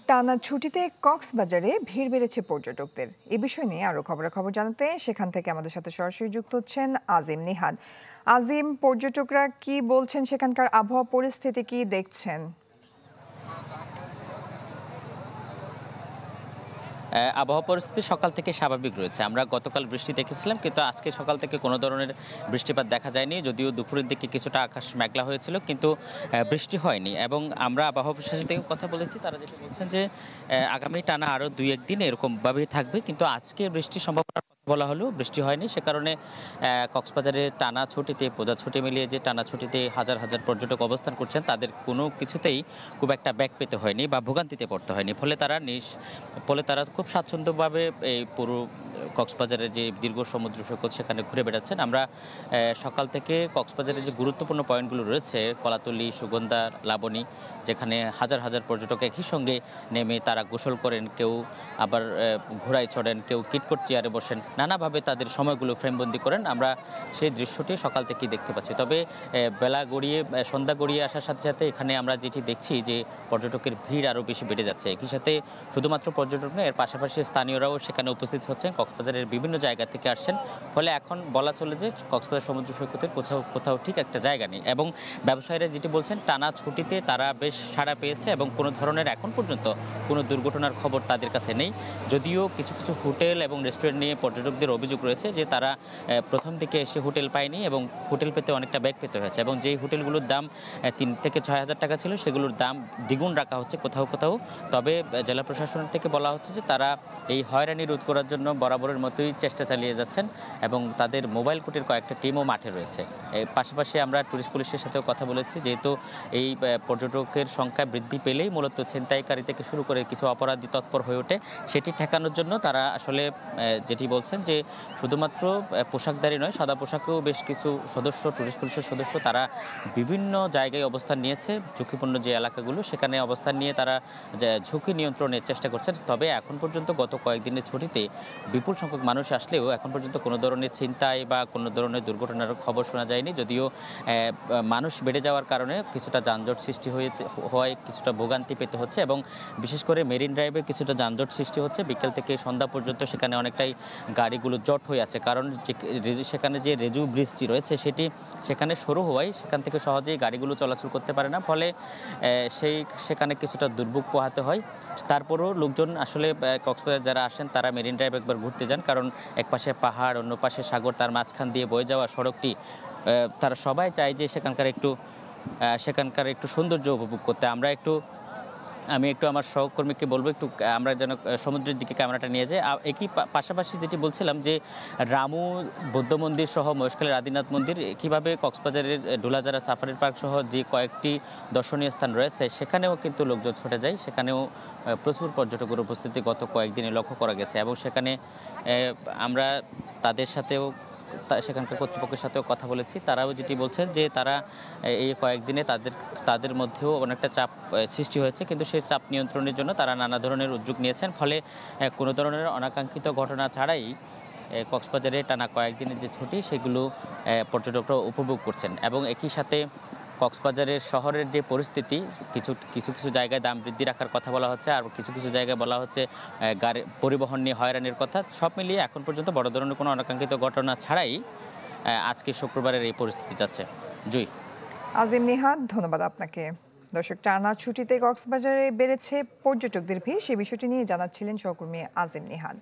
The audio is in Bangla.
টানা ছুটিতে কক্সবাজারে ভিড় বেড়েছে পর্যটকদের। এ বিষয় নিয়ে আরো খবরাখবর জানাতে সেখান থেকে আমাদের সাথে সরাসরি যুক্ত হচ্ছেন আজিম নিহাদ। আজিম, পর্যটকরা কি বলছেন, সেখানকার আবহাওয়া পরিস্থিতি কি দেখছেন? আবহাওয়া পরিস্থিতি সকাল থেকে স্বাভাবিক রয়েছে। আমরা গতকাল বৃষ্টি দেখেছিলাম, কিন্তু আজকে সকাল থেকে কোনো ধরনের বৃষ্টিপাত দেখা যায়নি। যদিও দুপুরের দিকে কিছুটা আকাশ মেঘলা হয়েছিল, কিন্তু বৃষ্টি হয়নি। এবং আমরা আবহাওয়া বিশ্বাসের থেকে কথা বলেছি, তারা যেটা বলছেন যে আগামী টানা আরও ২-১ দিন এরকমভাবেই থাকবে। কিন্তু আজকে বৃষ্টির সম্ভাবনার কথা বলা হলেও বৃষ্টি হয়নি। সে কারণে কক্সবাজারে টানা ছুটিতে, পূজা ছুটি মিলিয়ে যে টানা ছুটিতে হাজার হাজার পর্যটক অবস্থান করছেন, তাদের কোনো কিছুতেই খুব একটা ব্যাক পেতে হয়নি বা ভোগান্তিতে পড়তে হয়নি। ফলে তারা খুব স্বাচ্ছন্দ্যভাবে এই পুরো কক্সবাজারের যে দীর্ঘ সমুদ্র সৈকত সেখানে ঘুরে বেড়াচ্ছেন। আমরা সকাল থেকে কক্সবাজারের যে গুরুত্বপূর্ণ পয়েন্টগুলো রয়েছে, কলাতলি, সুগন্ধা, লাবণী, যেখানে হাজার হাজার পর্যটক একই সঙ্গে নেমে তারা গোসল করেন, কেউ আবার ঘোড়ায় চড়েন, কেউ কিটকট চেয়ারে বসেন, নানাভাবে তাদের সময়গুলো ফ্রেমবন্দি করেন। আমরা সেই দৃশ্যটি সকাল থেকেই দেখতে পাচ্ছি। তবে বেলা গড়িয়ে সন্ধ্যা গড়িয়ে আসার সাথে সাথে এখানে আমরা যেটি দেখছি যে পর্যটকের ভিড় আরও বেশি বেড়ে যাচ্ছে। একই সাথে শুধুমাত্র পর্যটক নয়, এর পাশাপাশি স্থানীয়রাও সেখানে উপস্থিত হচ্ছেন, কক্সবাজারের বিভিন্ন জায়গা থেকে আসছেন। ফলে এখন বলা চলে যে কক্সবাজার সমুদ্র সৈকতের কোথাও কোথাও ঠিক একটা জায়গা নেই। এবং ব্যবসায়ীরা যেটি বলছেন, টানা ছুটিতে তারা বেশ সাড়া পেয়েছে এবং কোনো ধরনের এখন পর্যন্ত কোনো দুর্ঘটনার খবর তাদের কাছে নেই। যদিও কিছু কিছু হোটেল এবং রেস্টুরেন্ট নিয়ে পর্যটকদের অভিযোগ রয়েছে যে তারা প্রথম দিকে এসে হোটেল পায়নি এবং হোটেল পেতে অনেকটা ব্যাগ পেতে হয়েছে, এবং যেই হোটেলগুলোর দাম ৩ থেকে ৬ হাজার টাকা ছিল, সেগুলোর দাম দ্বিগুণ রাখা হচ্ছে কোথাও কোথাও। তবে জেলা প্রশাসন থেকে বলা হচ্ছে যে তারা এই হয়রানি রোধ করার জন্য বরাবরের মতোই চেষ্টা চালিয়ে যাচ্ছেন এবং তাদের মোবাইল কোর্টের কয়েকটা টিমও মাঠে রয়েছে। এর পাশাপাশি আমরা টুরিস্ট পুলিশের সাথেও কথা বলেছি, যেহেতু এই পর্যটকের সংখ্যা বৃদ্ধি পেলেই মূলত ছিনতাইকারী থেকে শুরু করে কিছু অপরাধী তৎপর হয়ে ওঠে। সেটি ঠেকানোর জন্য তারা আসলে যেটি বলছেন যে শুধুমাত্র পোশাকধারী নয়, সাদা পোশাকেও বেশ কিছু সদস্য, টুরিস্ট পুলিশের সদস্য, তারা বিভিন্ন জায়গায় অবস্থান নিয়েছে। ঝুঁকিপূর্ণ যে এলাকাগুলো সেখানে অবস্থান নিয়ে তারা ঝুঁকি নিয়ন্ত্রণের চেষ্টা করছেন। তবে এখন পর্যন্ত গত কয়েকদিনের ছুটিতে বিপুল সংখ্যক মানুষ আসলেও এখন পর্যন্ত কোনো ধরনের ছিনতাই বা কোনো ধরনের দুর্ঘটনার খবর শোনা যায়নি। যদিও মানুষ বেড়ে যাওয়ার কারণে কিছুটা যানজট সৃষ্টি হয়, কিছুটা ভোগান্তি পেতে হচ্ছে, এবং বিশেষ করে মেরিন ড্রাইভে কিছুটা যানজট সৃষ্টি হচ্ছে। বিকেল থেকে সন্ধ্যা পর্যন্ত সেখানে অনেকটাই গাড়িগুলো জট হয়ে আছে, কারণ সেখানে যে রেজু ব্রিজটি রয়েছে সেটি সেখানে সরু হওয়ায় সেখান থেকে সহজেই গাড়িগুলো চলাচল করতে পারে না। ফলে সেখানে কিছুটা দুর্ভোগ পোহাতে হয়। তারপরেও লোকজন আসলে কক্সবাজার যারা আসেন তারা মেরিন ড্রাইভ একবার ঘুরতে যান, কারণ এক পাশে পাহাড়, অন্য পাশে সাগর, তার মাঝখান দিয়ে বয়ে যাওয়া সড়কটি, তারা সবাই চায় যে সেখানকার একটু সৌন্দর্য উপভোগ করতে। আমি একটু আমার সহকর্মীকে বলবো একটু আমরা যেন সমুদ্রের দিকে ক্যামেরাটা নিয়ে যাই। একই পাশাপাশি যেটি বলছিলাম যে রামু বৌদ্ধ মন্দির সহ মহেশখালীর আদিনাথ মন্দির, কীভাবে কক্সবাজারের ডুলাজারা সাফারি পার্ক সহ যে কয়েকটি দর্শনীয় স্থান রয়েছে সেখানেও কিন্তু লোকজন ছুটে যায়। সেখানেও প্রচুর পর্যটকের উপস্থিতি গত কয়েকদিনে লক্ষ্য করা গেছে, এবং সেখানে আমরা তাদের সাথেও সেখানকার কর্তৃপক্ষের সাথেও কথা বলেছি। তারাও যেটি বলছেন যে তারা এই কয়েকদিনে তাদের মধ্যেও অনেকটা চাপ সৃষ্টি হয়েছে, কিন্তু সেই চাপ নিয়ন্ত্রণের জন্য তারা নানা ধরনের উদ্যোগ নিয়েছেন। ফলে কোনো ধরনের অনাকাঙ্ক্ষিত ঘটনা ছাড়াই কক্সবাজারে টানা কয়েকদিনের যে ছুটি সেগুলো পর্যটকরা উপভোগ করছেন। এবং একই সাথে কক্সবাজারের শহরের যে পরিস্থিতি, কিছু কিছু জায়গায় দাম বৃদ্ধি রাখার কথা বলা হচ্ছে, আর কিছু কিছু জায়গায় বলা হচ্ছে গাড়ি পরিবহন নিয়ে হয়রানির কথা। সব মিলিয়ে এখন পর্যন্ত বড় ধরনের কোনো অনাকাঙ্ক্ষিত ঘটনা ছাড়াই আজকে শুক্রবারের এই পরিস্থিতি যাচ্ছে। জুই। আজিম নিহাদ, ধন্যবাদ আপনাকে। দর্শক, টানা ছুটিতে কক্সবাজারে বেড়েছে পর্যটকদের ভিড়, সে বিষয়টি নিয়ে জানাচ্ছিলেন সহকর্মী আজিম নিহাদ।